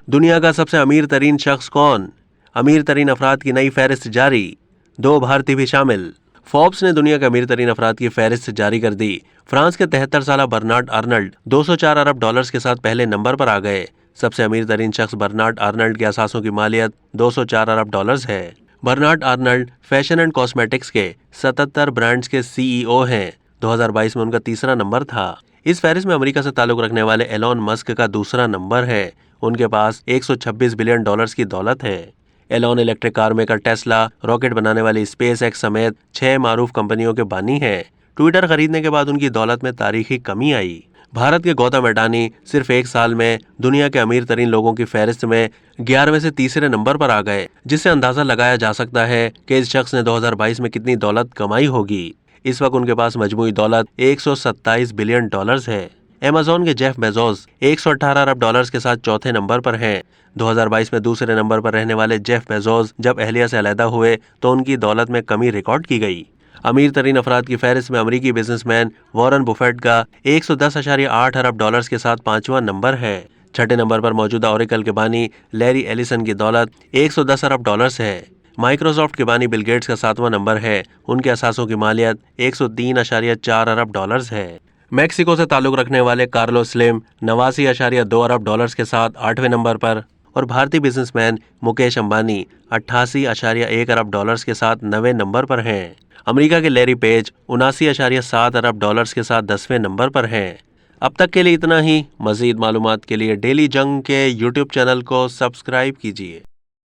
دنیا کا سب سے امیر ترین شخص کون؟ امیر ترین افراد کی نئی فہرست جاری، 2 بھارتی بھی شامل۔ فوربس نے دنیا کے امیر ترین افراد کی فہرست جاری کر دی۔ فرانس کے 73 سالہ برنارڈ آرنلڈ $204 ارب کے ساتھ پہلے نمبر پر آ گئے۔ سب سے امیر ترین شخص برنارڈ آرنلڈ کے اثاثوں کی مالیت $204 ارب ہے۔ Bernard Arnault fashion and cosmetics کے 77 برانڈز کے CEO ہیں۔ 2022 میں ان کا تیسرا نمبر تھا۔ اس فہرست میں امریکہ سے تعلق رکھنے والے ایلون مسک کا دوسرا نمبر ہے۔ ان کے پاس $126 بلین کی دولت ہے۔ Elon electric car maker Tesla, راکٹ بنانے والی اسپیس ایکس سمیت 6 معروف کمپنیوں کے بانی ہیں۔ ٹویٹر خریدنے کے بعد ان کی دولت میں تاریخی کمی آئی۔ بھارت کے گوتم اڈانی صرف 1 سال میں دنیا کے امیر ترین لوگوں کی فہرست میں 11ویں سے تیسرے نمبر پر آ گئے، جس سے اندازہ لگایا جا سکتا ہے کہ اس شخص نے 2022 میں کتنی دولت کمائی ہوگی۔ اس وقت ان کے پاس مجموعی دولت $127 بلین ہے۔ ایمیزون کے جیف بیزوس $118 ارب کے ساتھ چوتھے نمبر پر ہیں۔ 2022 میں دوسرے نمبر پر رہنے والے جیف بیزوس جب اہلیہ سے علیحدہ ہوئے تو ان کی دولت میں کمی ریکارڈ کی گئی۔ امیر ترین افراد کی فہرست میں امریکی بزنس مین وارن بفیٹ کا $110.8 ارب کے ساتھ 5واں نمبر ہے۔ چھٹے نمبر پر موجودہ اوریکل کے بانی لیری ایلیسن کی دولت $110 ارب ہے۔ مائیکروسافٹ کے بانی بل گیٹس کا 7واں نمبر ہے۔ ان کے اثاثوں کی مالیت $103.4 ارب ہے۔ میکسیکو سے تعلق رکھنے والے کارلوس سلیم $89.2 ارب کے ساتھ 8ویں نمبر پر، اور بھارتی بزنس مین مکیش امبانی $88.1 ارب کے ساتھ 9ویں نمبر پر ہیں۔ امریکہ کے لیری پیج $79.7 ارب کے ساتھ 10ویں نمبر پر ہیں۔ اب تک کے لیے اتنا ہی۔ مزید معلومات کے لیے ڈیلی جنگ کے YouTube چینل کو سبسکرائب کیجیے۔